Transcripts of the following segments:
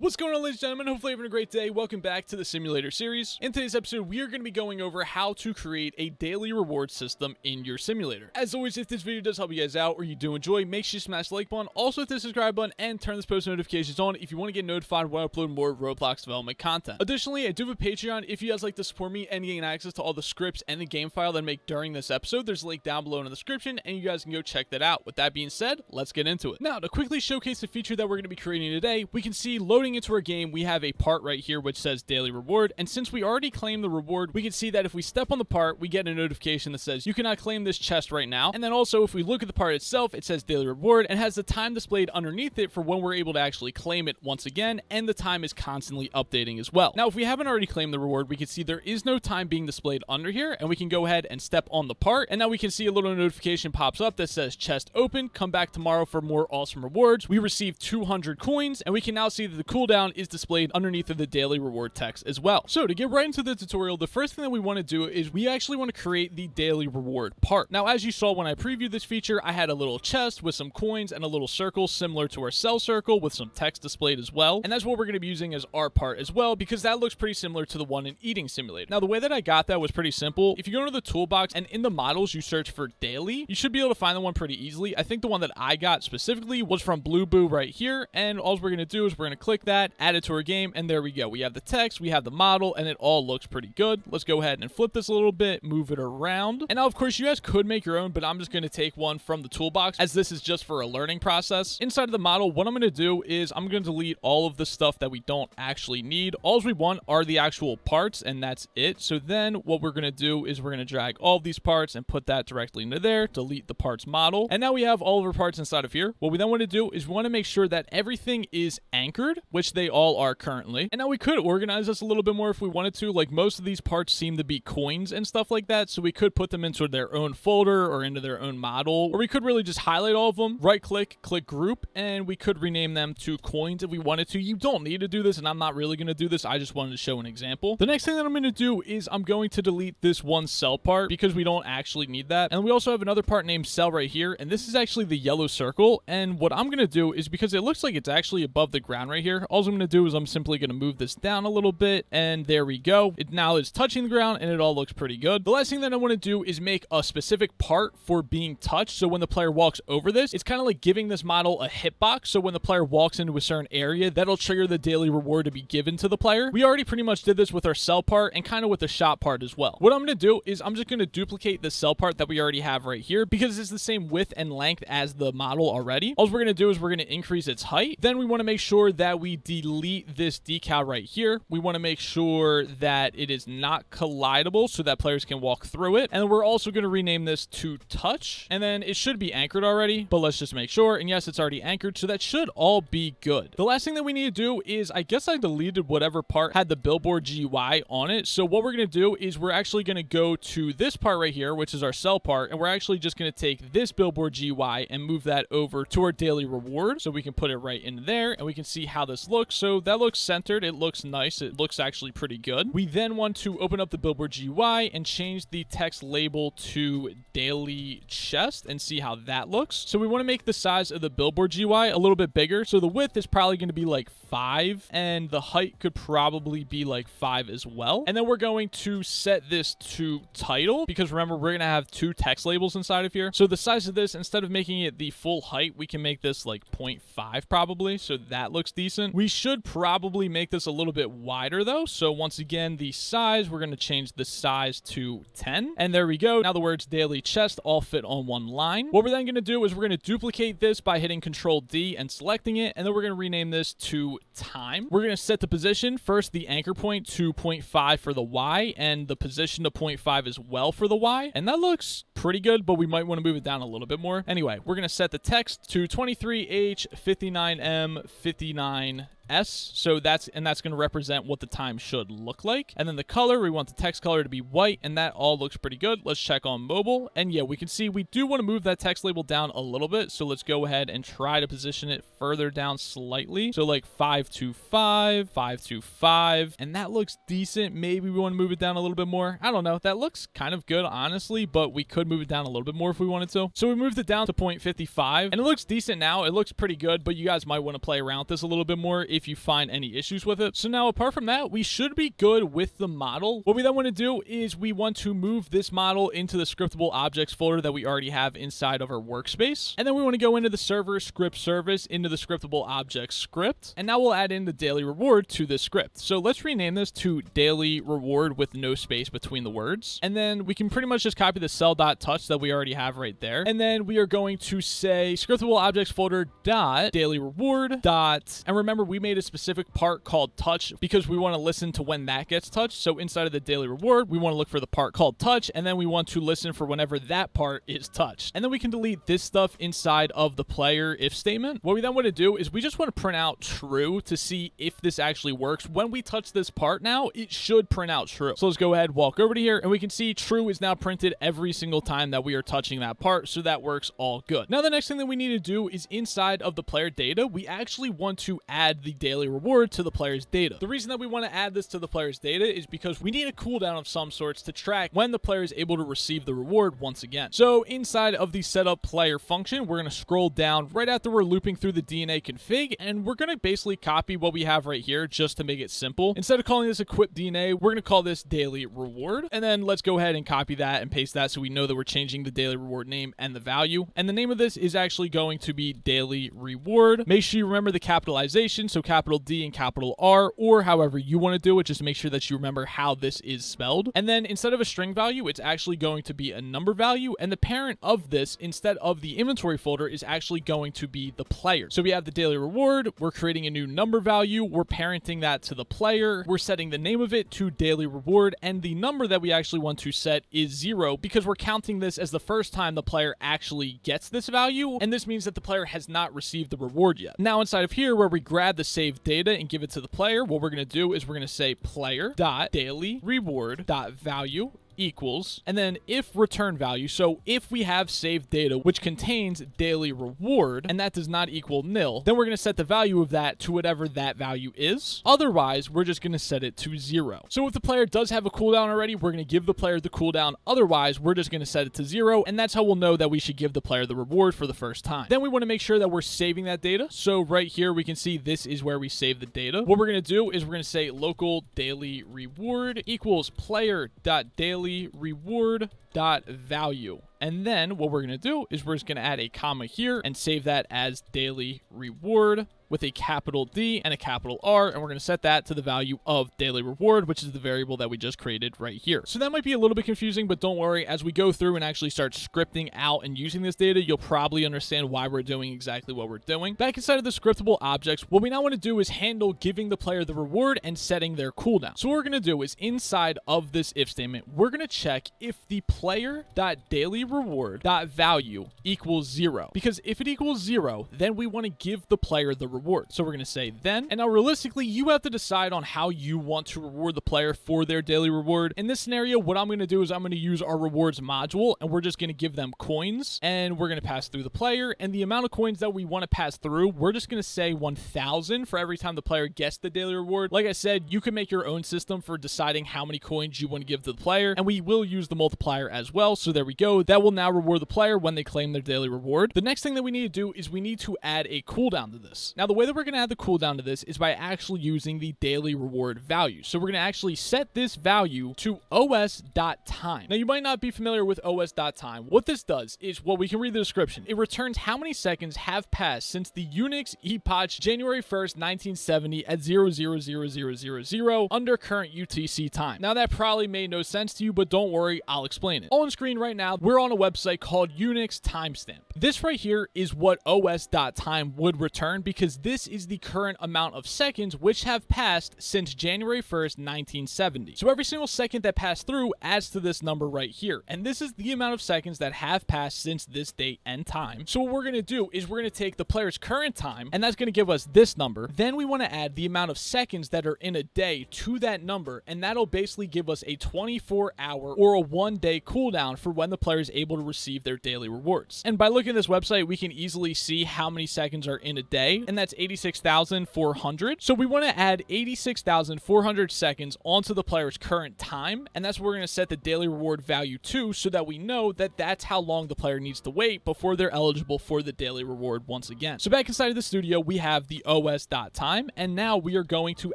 What's going on, ladies and gentlemen? Hopefully you're having a great day. Welcome back to the Simulator series. In today's episode, we are going to be going over how to create a daily reward system in your simulator. As always, if this video does help you guys out or you do enjoy, make sure you smash the like button, also hit the subscribe button, and turn this post notifications on if you want to get notified when I upload more Roblox development content. Additionally, I do have a Patreon if you guys like to support me and gain access to all the scripts and the game file that I make during this episode. There's a link down below in the description, and you guys can go check that out. With that being said, let's get into it. Now, to quickly showcase the feature that we're going to be creating today, we can see loading into our game, we have a part right here which says daily reward, and since we already claimed the reward, we can see that if we step on the part, we get a notification that says you cannot claim this chest right now. And then also, if we look at the part itself, it says daily reward and has the time displayed underneath it for when we're able to actually claim it once again, and the time is constantly updating as well. Now, if we haven't already claimed the reward, we can see there is no time being displayed under here, and we can go ahead and step on the part, and now we can see a little notification pops up that says chest open, come back tomorrow for more awesome rewards. We received 200 coins, and we can now see that the cooldown is displayed underneath of the daily reward text as well. So to get right into the tutorial, the first thing that we want to do is we actually want to create the daily reward part. Now, as you saw when I previewed this feature, I had a little chest with some coins and a little circle similar to our cell circle with some text displayed as well. And that's what we're going to be using as our part as well, because that looks pretty similar to the one in Eating Simulator. Now, the way that I got that was pretty simple. If you go into the toolbox and in the models, you search for daily, you should be able to find the one pretty easily. I think the one that I got specifically was from Blue Boo right here. And all we're going to do is we're going to click that, add it to our game, and there we go. We have the text, we have the model, and it all looks pretty good. Let's go ahead and flip this a little bit, move it around. And now, of course, you guys could make your own, but I'm just going to take one from the toolbox as this is just for a learning process. Inside of the model, what I'm going to do is I'm going to delete all of the stuff that we don't actually need. All we want are the actual parts, and that's it. So then what we're going to do is we're going to drag all of these parts and put that directly into there, delete the parts model. And now we have all of our parts inside of here. What we then want to do is we want to make sure that everything is anchored, which they all are currently. And now we could organize this a little bit more if we wanted to. Like, most of these parts seem to be coins and stuff like that, so we could put them into their own folder or into their own model, or we could really just highlight all of them, right click, click group, and we could rename them to coins if we wanted to. You don't need to do this, and I'm not really going to do this. I just wanted to show an example. The next thing that I'm going to do is I'm going to delete this one cell part because we don't actually need that. And we also have another part named cell right here, and this is actually the yellow circle. And what I'm going to do is, because it looks like it's actually above the ground right here, all I'm going to do is I'm simply going to move this down a little bit, and there we go. It now is touching the ground, and it all looks pretty good. The last thing that I want to do is make a specific part for being touched, so when the player walks over this, it's kind of like giving this model a hitbox, so when the player walks into a certain area, that'll trigger the daily reward to be given to the player. We already pretty much did this with our cell part and kind of with the shot part as well. What I'm going to do is I'm just going to duplicate the cell part that we already have right here, because it's the same width and length as the model already. All we're going to do is we're going to increase its height. Then we want to make sure that we delete this decal right here. We want to make sure that it is not collidable so that players can walk through it. And then we're also going to rename this to touch. And then it should be anchored already, but let's just make sure. And yes, it's already anchored, so that should all be good. The last thing that we need to do is, I guess I deleted whatever part had the billboard GUI on it. So what we're going to do is we're actually going to go to this part right here, which is our cell part. And we're actually just going to take this billboard GUI and move that over to our daily reward. So we can put it right in there and we can see how this looks. So that looks centered. It looks nice. It looks actually pretty good. We then want to open up the billboard GUI and change the text label to daily chest and see how that looks. So we want to make the size of the billboard GUI a little bit bigger. So the width is probably going to be like 5, and the height could probably be like 5 as well. And then we're going to set this to title, because remember, we're going to have 2 text labels inside of here. So the size of this, instead of making it the full height, we can make this like 0.5 probably. So that looks decent. We should probably make this a little bit wider though. So once again, the size, we're going to change the size to 10. And there we go. Now the words daily chest all fit on one line. What we're then going to do is we're going to duplicate this by hitting Control D and selecting it. And then we're going to rename this to time. We're going to set the position, first the anchor point to 0.5 for the Y, and the position to 0.5 as well for the Y. And that looks pretty good, but we might want to move it down a little bit more. Anyway, we're going to set the text to 23H, 59M, 59 S. So that's going to represent what the time should look like. And then the color, we want the text color to be white, and that all looks pretty good. Let's check on mobile. And yeah, we can see we do want to move that text label down a little bit. So let's go ahead and try to position it further down slightly. So like 525, 525, and that looks decent. Maybe we want to move it down a little bit more. I don't know. That looks kind of good, honestly, but we could move it down a little bit more if we wanted to. So we moved it down to 0.55, and it looks decent now. It looks pretty good, but you guys might want to play around with this a little bit more if if you find any issues with it. So now apart from that, we should be good with the model. What we then want to do is we want to move this model into the scriptable objects folder that we already have inside of our workspace. And then we want to go into the server script service, into the scriptable objects script. And now we'll add in the daily reward to this script. So let's rename this to daily reward with no space between the words. And then we can pretty much just copy the cell.touch that we already have right there. And then we are going to say scriptable objects folder dot daily reward dot, and remember we made a specific part called touch because we want to listen to when that gets touched. So inside of the daily reward, we want to look for the part called touch, and then we want to listen for whenever that part is touched. And then we can delete this stuff inside of the player if statement. What we then want to do is we just want to print out true to see if this actually works. When we touch this part now, it should print out true. So let's go ahead, walk over to here, and we can see true is now printed every single time that we are touching that part. So that works all good. Now the next thing that we need to do is inside of the player data, we actually want to add the daily reward to the player's data. The reason that we want to add this to the player's data is because we need a cooldown of some sorts to track when the player is able to receive the reward once again. So inside of the setup player function, we're going to scroll down right after we're looping through the DNA config, and we're going to basically copy what we have right here just to make it simple. Instead of calling this equip DNA, we're going to call this daily reward. And then let's go ahead and copy that and paste that so we know that we're changing the daily reward name and the value. And the name of this is actually going to be daily reward. Make sure you remember the capitalization, so capital D and capital R, or however you want to do it, just make sure that you remember how this is spelled. And then instead of a string value, it's actually going to be a number value, and the parent of this instead of the inventory folder is actually going to be the player. So we have the daily reward, we're creating a new number value, we're parenting that to the player, we're setting the name of it to daily reward, and the number that we actually want to set is 0 because we're counting this as the first time the player actually gets this value, and this means that the player has not received the reward yet. Now inside of here where we grab the saved data and give it to the player, what we're going to do is we're going to say player dot daily reward dot value equals, and then if return value, so if we have saved data which contains daily reward and that does not equal nil, then we're going to set the value of that to whatever that value is. Otherwise, we're just going to set it to 0. So if the player does have a cooldown already, we're going to give the player the cooldown. Otherwise, we're just going to set it to 0, and that's how we'll know that we should give the player the reward for the first time. Then we want to make sure that we're saving that data. So right here, we can see this is where we save the data. What we're going to do is we're going to say local daily reward equals player.daily reward dot value. And then what we're going to do is we're just going to add a comma here and save that as daily reward with a capital D and a capital R, and we're going to set that to the value of daily reward, which is the variable that we just created right here. So that might be a little bit confusing, but don't worry. As we go through and actually start scripting out and using this data, you'll probably understand why we're doing exactly what we're doing. Back inside of the scriptable objects, what we now want to do is handle giving the player the reward and setting their cooldown. So what we're going to do is inside of this if statement, we're going to check if the player.dailyreward.value equals 0. Because if it equals 0, then we want to give the player the reward. So we're going to say then, and now realistically, you have to decide on how you want to reward the player for their daily reward. In this scenario, what I'm going to do is I'm going to use our rewards module, and we're just going to give them coins, and we're going to pass through the player, and the amount of coins that we want to pass through, we're just going to say 1,000 for every time the player gets the daily reward. Like I said, you can make your own system for deciding how many coins you want to give to the player, and we will use the multiplier as well. So there we go. That will now reward the player when they claim their daily reward. The next thing that we need to do is we need to add a cooldown to this. Now, the way that we're going to add the cooldown to this is by actually using the daily reward value. So we're going to actually set this value to os.time. Now, you might not be familiar with os.time. What this does is, well, we can read the description. It returns how many seconds have passed since the Unix epoch January 1st, 1970 at 000000 under current UTC time. Now, that probably made no sense to you, but don't worry, I'll explain it. On screen right now, we're on a website called Unix Timestamp. This right here is what os.time would return because this is the current amount of seconds which have passed since January 1st, 1970. So every single second that passed through adds to this number right here. And this is the amount of seconds that have passed since this date and time. So what we're going to do is we're going to take the player's current time, and that's going to give us this number. Then we want to add the amount of seconds that are in a day to that number, and that'll basically give us a 24-hour or a 1-day cooldown for when the player is able to receive their daily rewards. And by looking at this website, we can easily see how many seconds are in a day, and that's 86,400. So we want to add 86,400 seconds onto the player's current time, and that's what we're going to set the daily reward value to, so that we know that that's how long the player needs to wait before they're eligible for the daily reward once again. So back inside of the studio, we have the os.time, and now we are going to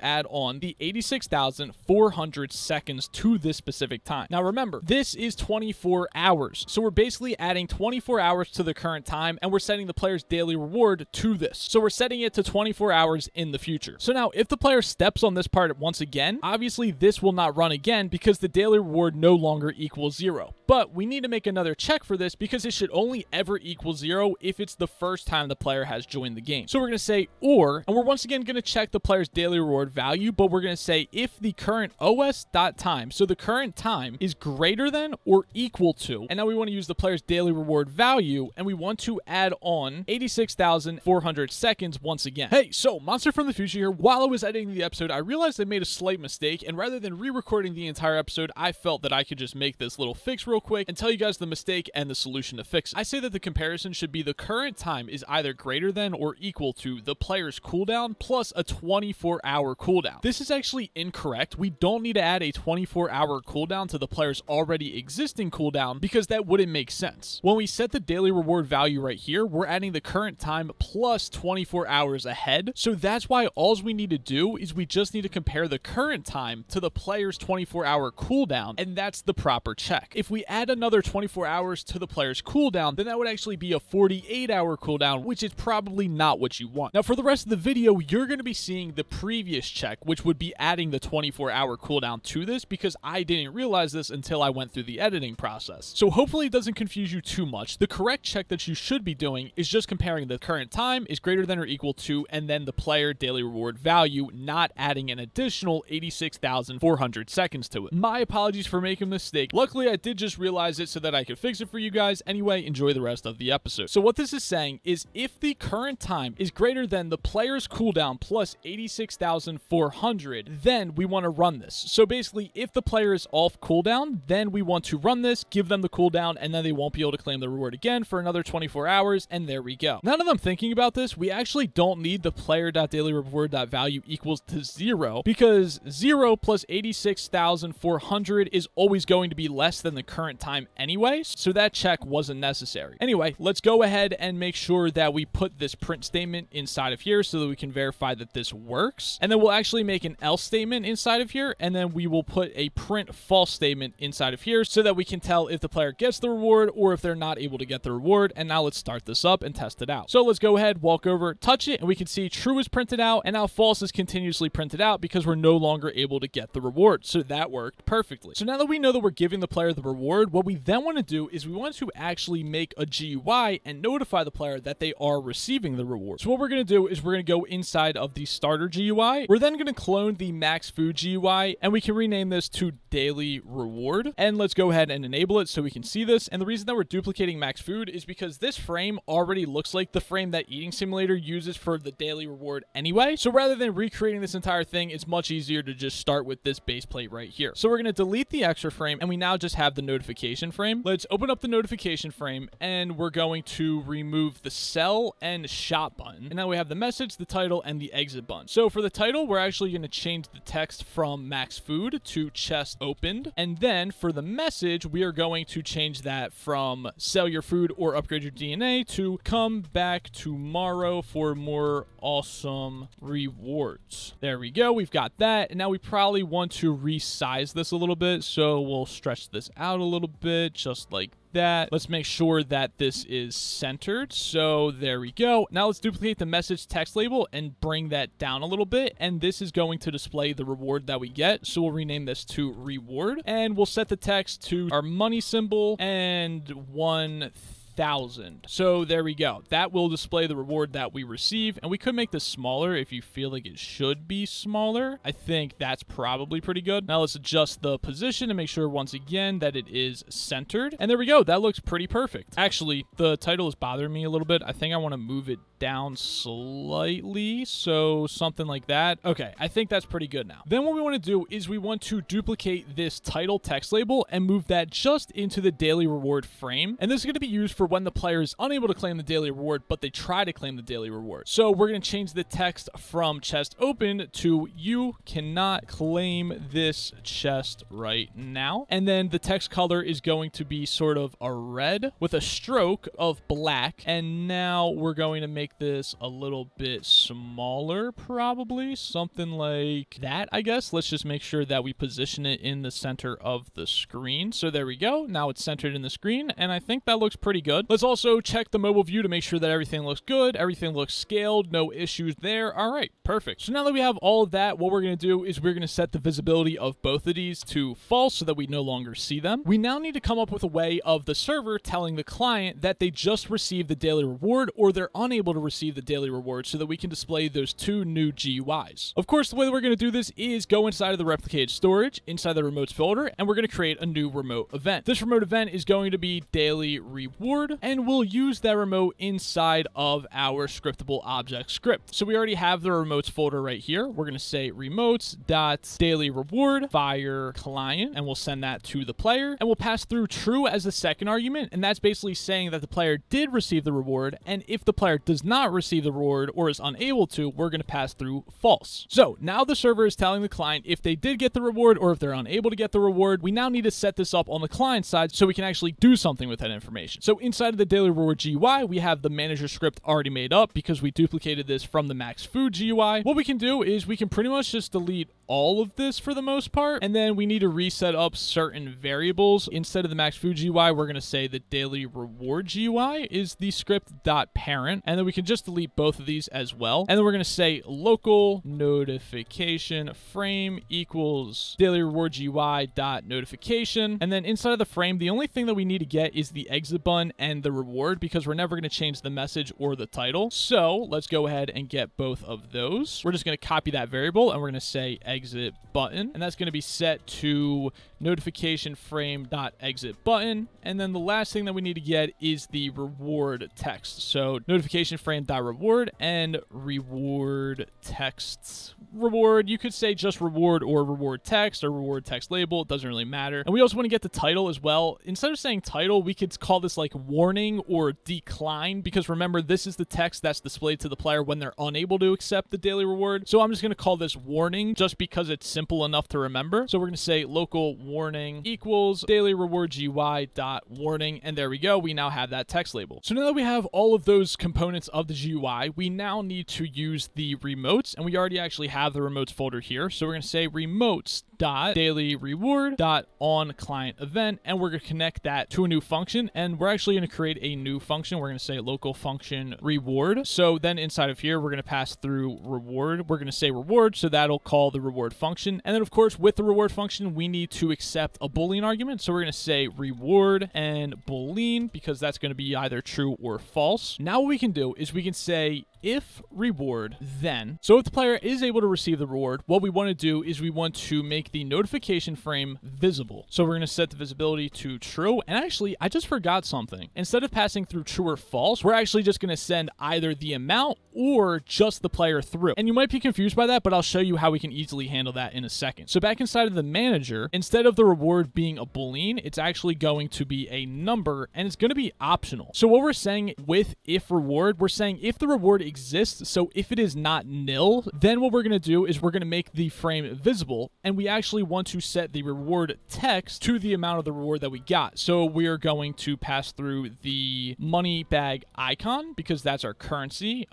add on the 86,400 seconds to this specific time. Now remember, this is 24 hours. So we're basically adding 24 hours to the current time, and we're setting the player's daily reward to this. So we're setting it to 24 hours in the future. So now if the player steps on this part once again, obviously this will not run again because the daily reward no longer equals 0. But we need to make another check for this because it should only ever equal 0 if it's the first time the player has joined the game. So we're going to say or, and we're once again going to check the player's daily reward value, but we're going to say if the current os.time, so the current time, is greater than or equal to, and now we want to use the player's daily reward value, and we want to add on 86,400 seconds once again. Hey, so Monster from the future here. While I was editing the episode, I realized I made a slight mistake, and rather than re-recording the entire episode, I felt that I could just make this little fix real quick and tell you guys the mistake and the solution to fix it. I say that the comparison should be the current time is either greater than or equal to the player's cooldown plus a 24-hour cooldown. This is actually incorrect. We don't need to add a 24-hour cooldown to the player's already existing cooldown because that wouldn't make sense. When we set the daily reward value right here, we're adding the current time plus 24 hours ahead. So that's why all we need to do is we just need to compare the current time to the player's 24-hour cooldown, and that's the proper check. If we add another 24 hours to the player's cooldown, then that would actually be a 48-hour cooldown, which is probably not what you want. Now, for the rest of the video, you're going to be seeing the previous check, which would be adding the 24-hour cooldown to this because I didn't realize this until I went through the editing process. So hopefully it doesn't confuse you too much. The correct check that you should be doing is just comparing the current time is greater than or equal to, and then the player daily reward value, not adding an additional 86,400 seconds to it. My apologies for making a mistake. Luckily, I did just realize it so that I could fix it for you guys. Anyway, enjoy the rest of the episode. So what this is saying is if the current time is greater than the player's cooldown plus 86,400, then we want to run this. So basically, if the player is off cooldown, then we want to run this, give them the cooldown, and then they won't be able to claim the reward again for another 24 hours, and there we go. Now that I'm thinking about this, we actually don't need the player.dailyreward.value equals to 0 because 0 plus 86,400 is always going to be less than the current time anyway, so that check wasn't necessary. Anyway, let's go ahead and make sure that we put this print statement inside of here so that we can verify that this works, and then we'll actually make an else statement inside of here, and then we will put a print false statement inside of here so that we can tell if the player gets the reward or if they're not able to get the reward. And now let's start this up and test it out. So let's go ahead, walk over, touch it, and we can see true is printed out, and now false is continuously printed out because we're no longer able to get the reward. So that worked perfectly. So now that we know that we're giving the player the reward, what we then want to do is we want to actually make a GUI and notify the player that they are receiving the reward. So what we're going to do is we're going to go inside of the starter GUI. We're then going to clone the max food GUI, and we can rename this to daily reward. And let's go ahead and enable it so we can see this. And the reason that we're duplicating max food is because this frame already looks like the frame that Eating Simulator uses for the daily reward anyway. So rather than recreating this entire thing, it's much easier to just start with this base plate right here. So we're going to delete the extra frame, and we now just have the notification frame. Let's open up the notification frame, and we're going to remove the sell and shop button. And now we have the message, the title, and the exit button. So for the title, we're actually going to change the text from max food to chest opened. And then for the message, we are going to change that from sell your food or upgrade your DNA to come back tomorrow for more awesome rewards. There we go. We've got that. And now we probably want to resize this a little bit. So we'll stretch this out a little bit, just like that. Let's make sure that this is centered. So there we go. Now let's duplicate the message text label and bring that down a little bit. And this is going to display the reward that we get. So we'll rename this to reward, and we'll set the text to our money symbol and 1,000. So there we go. That will display the reward that we receive, and we could make this smaller if you feel like it should be smaller. I think that's probably pretty good. Now let's adjust the position and make sure once again that it is centered, and there we go. That looks pretty perfect. Actually, the title is bothering me a little bit. I think I want to move it down slightly, so something like that. Okay, I think that's pretty good now. Then what we want to do is we want to duplicate this title text label and move that just into the daily reward frame. And this is going to be used for when the player is unable to claim the daily reward, but they try to claim the daily reward. So we're going to change the text from chest open to you cannot claim this chest right now. And then the text color is going to be sort of a red with a stroke of black. And now we're going to make this a little bit smaller, probably something like that, I guess. Let's just make sure that we position it in the center of the screen. So there we go. Now it's centered in the screen, and I think that looks pretty good. Let's also check the mobile view to make sure that everything looks good. Everything looks scaled, no issues there. All right, perfect. So now that we have all of that, what we're going to do is we're going to set the visibility of both of these to false so that we no longer see them. We now need to come up with a way of the server telling the client that they just received the daily reward or they're unable to receive the daily reward so that we can display those two new GUIs. Of course, the way that we're going to do this is go inside of the replicated storage, inside the remotes folder, and we're going to create a new remote event. This remote event is going to be daily reward, and we'll use that remote inside of our scriptable object script. So we already have the remotes folder right here. We're going to say remotes.dailyReward fire client, and we'll send that to the player, and we'll pass through true as the second argument, and that's basically saying that the player did receive the reward, and if the player does not receive the reward or is unable to, we're going to pass through false. So now the server is telling the client if they did get the reward or if they're unable to get the reward. We now need to set this up on the client side so we can actually do something with that information. So inside of the daily reward GUI, we have the manager script already made up because we duplicated this from the max food GUI. What we can do is we can pretty much just delete all of this for the most part, and then we need to reset up certain variables. Instead of the max food GUI, we're going to say the daily reward GUI is the script.parent, and then we can just delete both of these as well. And then we're going to say local notification frame equals daily reward GUI dot notification, and then inside of the frame, the only thing that we need to get is the exit button and the reward because we're never going to change the message or the title. So let's go ahead and get both of those. We're just going to copy that variable and we're going to say exit button, and that's going to be set to notification frame dot exit button. And then the last thing that we need to get is the reward text. So notification frame dot reward and reward texts. Reward, you could say just reward or reward text or reward text label. It doesn't really matter. And we also want to get the title as well. Instead of saying title, we could call this like warning or decline, because remember, this is the text that's displayed to the player when they're unable to accept the daily reward. So I'm just going to call this warning just because it's simple enough to remember. So we're going to say local warning equals daily reward GUI dot warning. And there we go. We now have that text label. So now that we have all of those components of the GUI, we now need to use the remotes, and we already actually have the remotes folder here. So we're going to say remotes dot daily reward dot on client event, and we're going to connect that to a new function, and we're actually going to create a new function. We're going to say local function reward. So then inside of here, we're going to pass through reward. We're going to say reward, so that'll call the reward function. And then of course, with the reward function, we need to accept a Boolean argument. So we're going to say reward and Boolean, because that's going to be either true or false. Now what we can do is we can say if reward then. So if the player is able to receive the reward, what we want to do is we want to make the notification frame visible. So we're going to set the visibility to true. And actually, I just forgot something. Instead of passing through true or false, we're actually just going to send either the amount or just the player through. And you might be confused by that, but I'll show you how we can easily handle that in a second. So back inside of the manager, instead of the reward being a Boolean, it's actually going to be a number, and it's going to be optional. So what we're saying with if reward, we're saying if the reward exists, so if it is not nil, then what we're going to do is we're going to make the frame visible, and we actually want to set the reward text to the amount of the reward that we got. So we are going to pass through the money bag icon because that's our currency.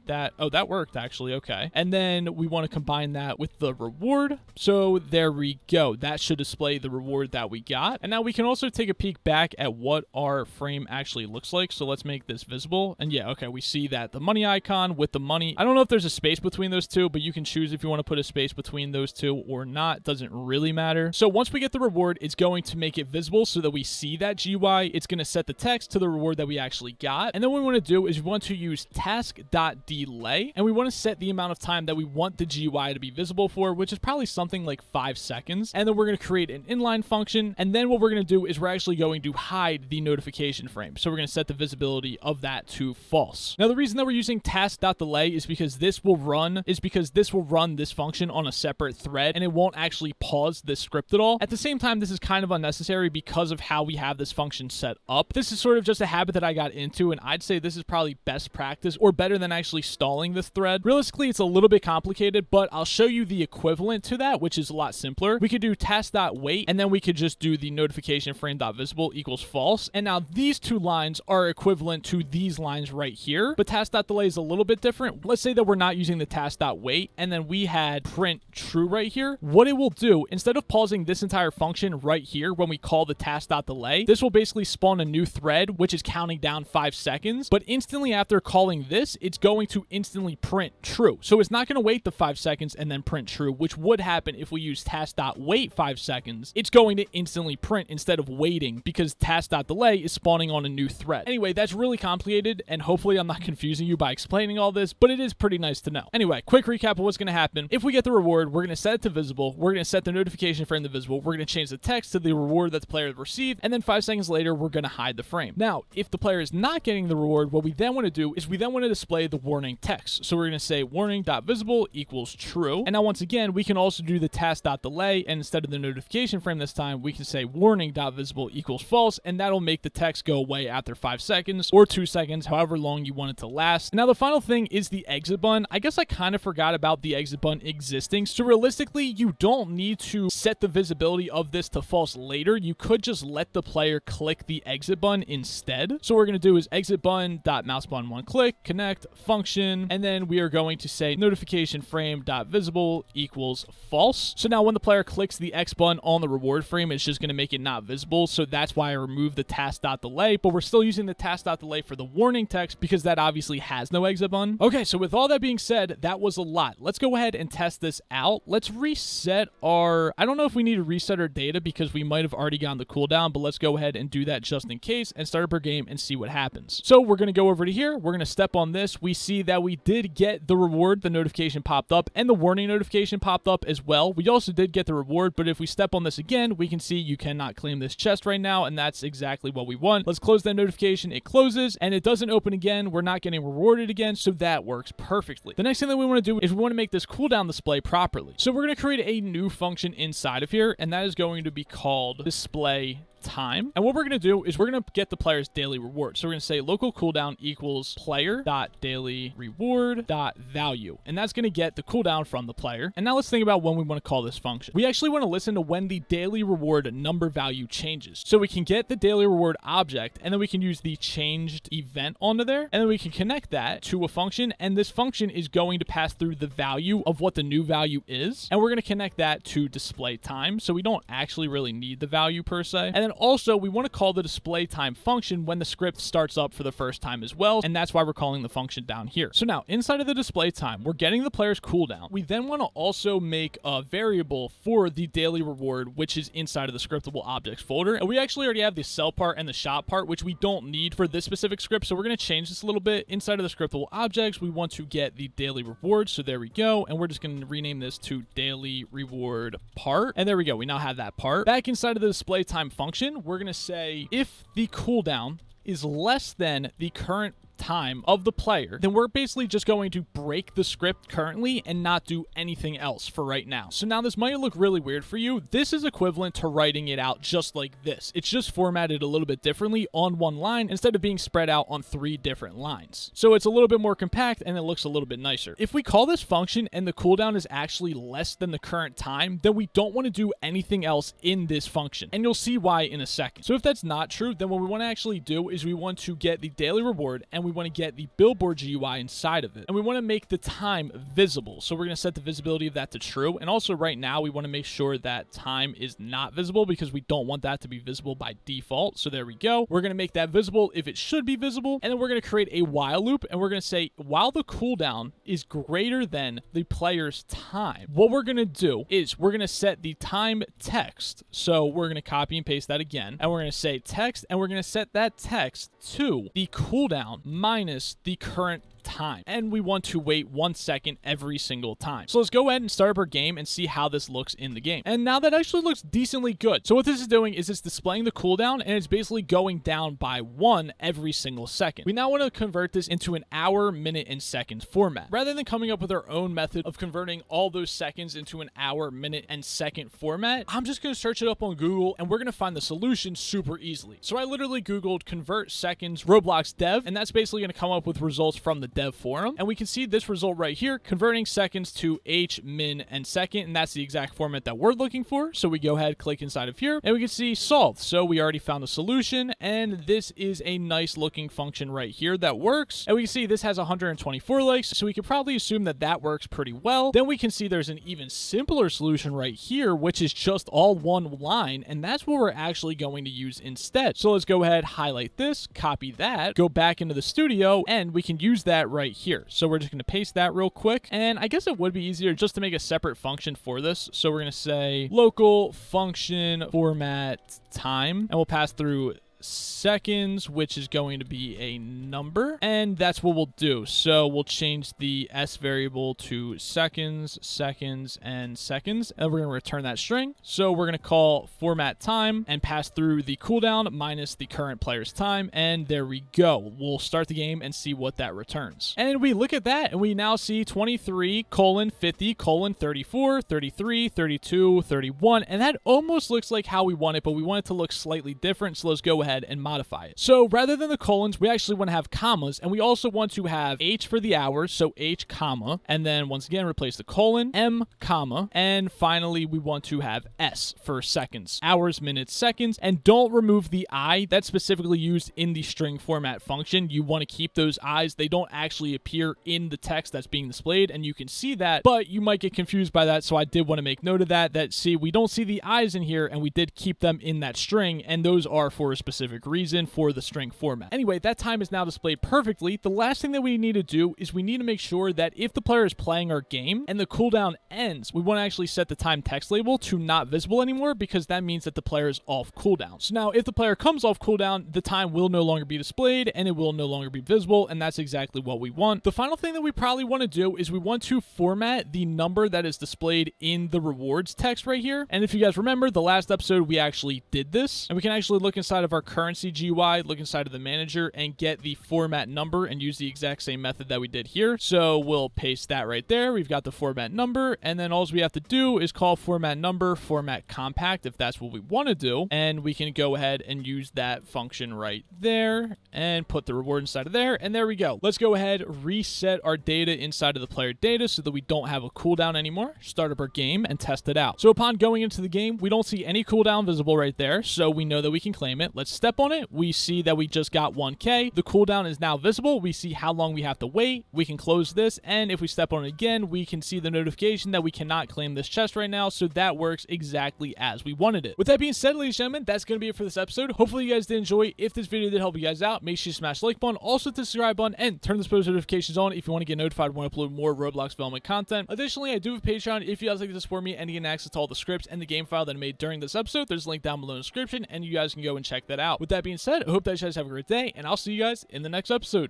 That worked actually. Okay. And then we want to combine that with the reward. So there we go. That should display the reward that we got. And now we can also take a peek back at what our frame actually looks like. So let's make this visible. And yeah, okay, we see that the money icon with the money. I don't know if there's a space between those two, but you can choose if you want to put a space between those two or not. Doesn't really matter. So once we get the reward, it's going to make it visible so that we see that GUI. It's going to set the text to the reward that we actually got. And then what we want to do is we want to use task.delay, and we want to set the amount of time that we want the GUI to be visible for, which is probably something like 5 seconds. And then we're going to create an inline function. And then what we're going to do is we're actually going to hide the notification frame. So we're going to set the visibility of that to false. Now, the reason that we're using using task.delay is because this will run this function on a separate thread, and it won't actually pause this script at all. At the same time, this is kind of unnecessary because of how we have this function set up. This is sort of just a habit that I got into, and I'd say this is probably best practice or better than actually stalling this thread. Realistically, it's a little bit complicated, but I'll show you the equivalent to that, which is a lot simpler. We could do task.wait, and then we could just do the notification frame.visible equals false. And now these two lines are equivalent to these lines right here, but task.delay is a little bit different. Let's say that we're not using the task.wait, and then we had print true right here. What it will do, instead of pausing this entire function right here when we call the task.delay, this will basically spawn a new thread, which is counting down 5 seconds, but instantly after calling this, it's going to instantly print true. So it's not going to wait the 5 seconds and then print true, which would happen if we use task.wait 5 seconds. It's going to instantly print instead of waiting because task.delay is spawning on a new thread. Anyway, that's really complicated, and hopefully I'm not confusing you by explaining all this, but it is pretty nice to know. Anyway, quick recap of what's going to happen. If we get the reward, we're going to set it to visible. We're going to set the notification frame to visible. We're going to change the text to the reward that the player received, and then 5 seconds later, we're going to hide the frame. Now, if the player is not getting the reward, what we then want to do is we then want to display the warning text. So we're going to say warning.visible equals true. And now once again, we can also do the task.delay, and instead of the notification frame this time, we can say warning.visible equals false, and that'll make the text go away after 5 seconds or 2 seconds, however long you want it to last. Now the final thing is the exit button. I guess I kind of forgot about the exit button existing. So realistically, you don't need to set the visibility of this to false later. You could just let the player click the exit button instead. So what we're going to do is exit button.mouse button one click, connect function, and then we are going to say notification frame.visible equals false. So now when the player clicks the X button on the reward frame, it's just going to make it not visible. So that's why I removed the task.delay, but we're still using the task.delay for the warning text because that obviously has no exit button. Okay, so with all that being said, that was a lot. Let's go ahead and test this out. Let's reset our, I don't know if we need to reset our data because we might have already gotten the cooldown, but let's go ahead and do that just in case and start up our game and see what happens. So we're going to go over to here. We're going to step on this. We see that we did get the reward. The notification popped up and the warning notification popped up as well. We also did get the reward, but if we step on this again, we can see you cannot claim this chest right now, and that's exactly what we want. Let's close that notification. It closes and it doesn't open again. We're not getting rewarded again, so that works perfectly. The next thing that we want to do is we want to make this cooldown display properly. So we're going to create a new function inside of here, and that is going to be called display time. And what we're going to do is we're going to get the player's daily reward. So we're going to say local cooldown equals player.daily reward.value. And that's going to get the cooldown from the player. And now let's think about when we want to call this function. We actually want to listen to when the daily reward number value changes. So we can get the daily reward object, and then we can use the changed event onto there, and then we can connect that to a function, and this function is going to pass through the value of what the new value is, and we're going to connect that to display time. So we don't actually really need the value per se. And then also we want to call the display time function when the script starts up for the first time as well, and that's why we're calling the function down here. So now inside of the display time, we're getting the player's cooldown. We then want to also make a variable for the daily reward, which is inside of the scriptable objects folder. And we actually already have the sell part and the shop part, which we don't need for this specific script. So we're going to change this a little bit. Inside of the scriptable objects, we want to get the daily reward. So there we go. And we're just going to rename this to daily reward part. And there we go. We now have that part. Back inside of the display time function, we're going to say if the cooldown is less than the current time of the player, then we're basically just going to break the script currently and not do anything else for right now. So now this might look really weird for you. This is equivalent to writing it out just like this. It's just formatted a little bit differently on one line instead of being spread out on 3 different lines. So it's a little bit more compact and it looks a little bit nicer. If we call this function and the cooldown is actually less than the current time, then we don't want to do anything else in this function. And you'll see why in a second. So if that's not true, then what we want to actually do is we want to get the daily reward and we want to get the billboard GUI inside of it. And we want to make the time visible. So we're going to set the visibility of that to true. And also right now, we want to make sure that time is not visible because we don't want that to be visible by default. So there we go. We're going to make that visible if it should be visible. And then we're going to create a while loop. And we're going to say, while the cooldown is greater than the player's time, what we're going to do is we're going to set the time text. So we're going to copy and paste that again. And we're going to say text, and we're going to set that text to the cooldown minus the current time, and we want to wait 1 second every single time. So let's go ahead and start up our game and see how this looks in the game. And now that actually looks decently good. So what this is doing is it's displaying the cooldown, and it's basically going down by 1 every single second. We now want to convert this into an hour, minute, and seconds format. Rather than coming up with our own method of converting all those seconds into an hour, minute, and second format, I'm just going to search it up on Google, and we're going to find the solution super easily. So I literally Googled convert seconds Roblox dev, and that's basically going to come up with results from the dev forum. And we can see this result right here, converting seconds to H, min, and second, and that's the exact format that we're looking for. So we go ahead, click inside of here, and we can see solved. So we already found the solution, and this is a nice looking function right here that works. And we can see this has 124 likes, so we could probably assume that that works pretty well. Then we can see there's an even simpler solution right here, which is just all one line, and that's what we're actually going to use instead. So let's go ahead, highlight this, copy that, go back into the studio, and we can use that right here. So we're just going to paste that real quick, and I guess it would be easier just to make a separate function for this. So we're going to say local function format time, and we'll pass through seconds, which is going to be a number, and that's what we'll do. So we'll change the S variable to seconds, seconds, and seconds, and we're going to return that string. So we're going to call format time and pass through the cooldown minus the current player's time, and there we go. We'll start the game and see what that returns. And we look at that, and we now see 23:50:34, 33, 32, 31, and that almost looks like how we want it, but we want it to look slightly different, so let's go ahead and modify it. So rather than the colons, we actually want to have commas, and we also want to have H for the hours, so H comma, and then once again replace the colon, M comma, and finally we want to have S for seconds, hours, minutes, seconds, and don't remove the I. That's specifically used in the string format function. You want to keep those I's. They don't actually appear in the text that's being displayed, and you can see that, but you might get confused by that, so I did want to make note of that see, we don't see the I's in here, and we did keep them in that string, and those are for a specific reason for the string format. Anyway, that time is now displayed perfectly. The last thing that we need to do is we need to make sure that if the player is playing our game and the cooldown ends, we want to actually set the time text label to not visible anymore, because that means that the player is off cooldown. So now if the player comes off cooldown, the time will no longer be displayed and it will no longer be visible, and that's exactly what we want. The final thing that we probably want to do is we want to format the number that is displayed in the rewards text right here. And if you guys remember, the last episode we actually did this, and we can actually look inside of our currency GUI, look inside of the manager, and get the format number and use the exact same method that we did here. So we'll paste that right there. We've got the format number, and then all we have to do is call format number format compact if that's what we want to do, and we can go ahead and use that function right there and put the reward inside of there, and there we go. Let's go ahead, reset our data inside of the player data so that we don't have a cooldown anymore, start up our game, and test it out. So upon going into the game, we don't see any cooldown visible right there, so we know that we can claim it. Let's step on it. We see that we just got 1K. The cooldown is now visible. We see how long we have to wait. We can close this, and if we step on it again, we can see the notification that we cannot claim this chest right now, so that works exactly as we wanted it. With that being said, ladies and gentlemen, that's going to be it for this episode. Hopefully you guys did enjoy. If this video did help you guys out, make sure you smash the like button, also hit the subscribe button, and turn those post notifications on if you want to get notified when I upload more Roblox development content. Additionally, I do have a Patreon if you guys like to support me and get access to all the scripts and the game file that I made during this episode. There's a link down below in the description, and you guys can go and check that out. With that being said, I hope that you guys have a great day, and I'll see you guys in the next episode.